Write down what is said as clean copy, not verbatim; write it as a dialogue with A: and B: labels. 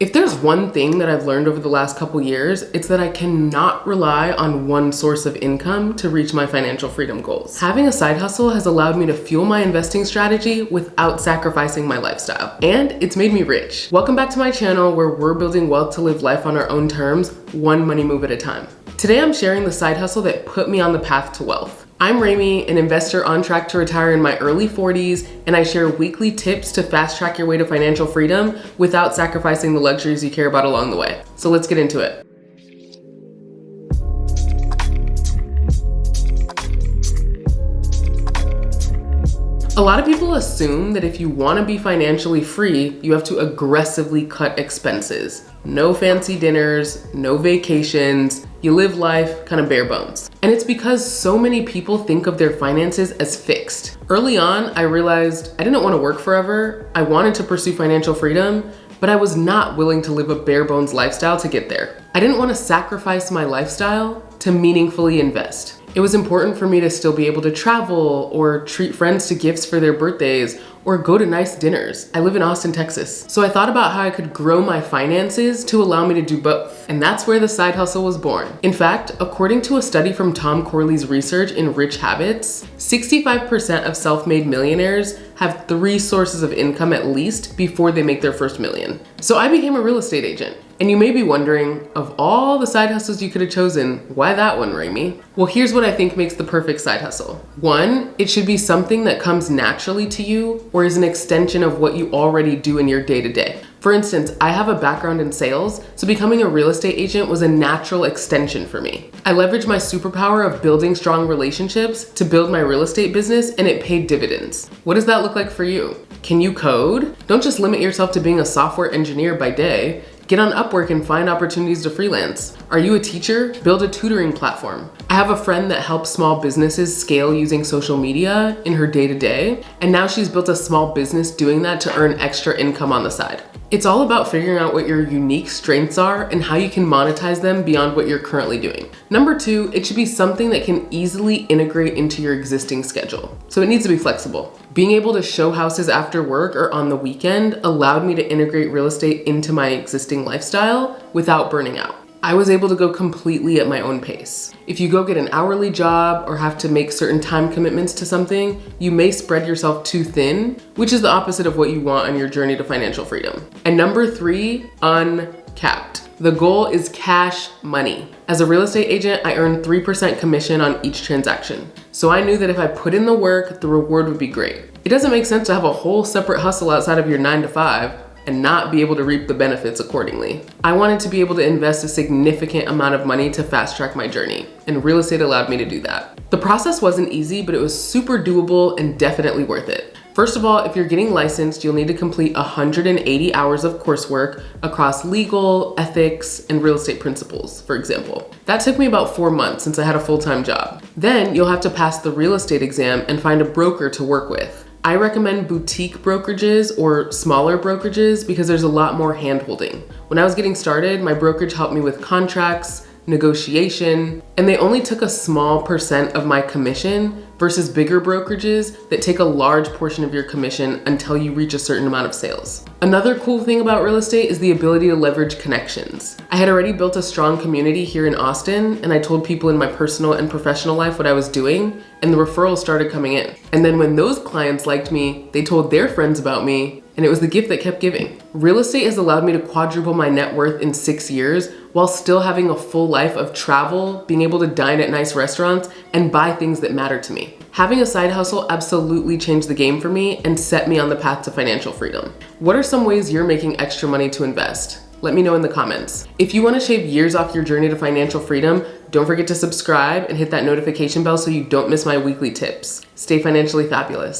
A: If there's one thing that I've learned over the last couple years, it's that I cannot rely on one source of income to reach my financial freedom goals. Having a side hustle has allowed me to fuel my investing strategy without sacrificing my lifestyle. And it's made me rich. Welcome back to my channel where we're building wealth to live life on our own terms, one money move at a time. Today I'm sharing the side hustle that put me on the path to wealth. I'm Rami, an investor on track to retire in my early 40s, and I share weekly tips to fast track your way to financial freedom without sacrificing the luxuries you care about along the way. So let's get into it. A lot of people assume that if you want to be financially free, you have to aggressively cut expenses. No fancy dinners, no vacations, you live life kind of bare bones. And it's because so many people think of their finances as fixed. Early on, I realized I didn't want to work forever. I wanted to pursue financial freedom, but I was not willing to live a bare bones lifestyle to get there. I didn't want to sacrifice my lifestyle to meaningfully invest. It was important for me to still be able to travel or treat friends to gifts for their birthdays or go to nice dinners. I live in Austin, Texas. So I thought about how I could grow my finances to allow me to do both. And that's where the side hustle was born. In fact, according to a study from Tom Corley's research in Rich Habits, 65% of self-made millionaires have 3 sources of income at least before they make their first million. So I became a real estate agent. And you may be wondering, of all the side hustles you could have chosen, why that one, Rami? Well, here's what I think makes the perfect side hustle. 1, it should be something that comes naturally to you or is an extension of what you already do in your day-to-day. For instance, I have a background in sales, so becoming a real estate agent was a natural extension for me. I leveraged my superpower of building strong relationships to build my real estate business, and it paid dividends. What does that look like for you? Can you code? Don't just limit yourself to being a software engineer by day. Get on Upwork and find opportunities to freelance. Are you a teacher? Build a tutoring platform. I have a friend that helps small businesses scale using social media in her day-to-day, and now she's built a small business doing that to earn extra income on the side. It's all about figuring out what your unique strengths are and how you can monetize them beyond what you're currently doing. Number 2, it should be something that can easily integrate into your existing schedule. So it needs to be flexible. Being able to show houses after work or on the weekend allowed me to integrate real estate into my existing lifestyle without burning out. I was able to go completely at my own pace. If you go get an hourly job or have to make certain time commitments to something, you may spread yourself too thin, which is the opposite of what you want on your journey to financial freedom. And number 3, uncapped. The goal is cash money. As a real estate agent, I earn 3% commission on each transaction. So I knew that if I put in the work, the reward would be great. It doesn't make sense to have a whole separate hustle outside of your 9 to 5 and not be able to reap the benefits accordingly. I wanted to be able to invest a significant amount of money to fast track my journey, and real estate allowed me to do that. The process wasn't easy, but it was super doable and definitely worth it. First of all, if you're getting licensed, you'll need to complete 180 hours of coursework across legal, ethics, and real estate principles, for example. That took me about 4 months since I had a full-time job. Then you'll have to pass the real estate exam and find a broker to work with. I recommend boutique brokerages or smaller brokerages because there's a lot more hand-holding. When I was getting started, my brokerage helped me with contracts, negotiation, and they only took a small % of my commission versus bigger brokerages that take a large portion of your commission until you reach a certain amount of sales. Another cool thing about real estate is the ability to leverage connections. I had already built a strong community here in Austin, and I told people in my personal and professional life what I was doing, and the referrals started coming in. And then when those clients liked me, they told their friends about me, and it was the gift that kept giving. Real estate has allowed me to quadruple my net worth in 6 years while still having a full life of travel, being able to dine at nice restaurants, and buy things that matter to me. Having a side hustle absolutely changed the game for me and set me on the path to financial freedom. What are some ways you're making extra money to invest? Let me know in the comments. If you want to shave years off your journey to financial freedom, don't forget to subscribe and hit that notification bell so you don't miss my weekly tips. Stay financially fabulous.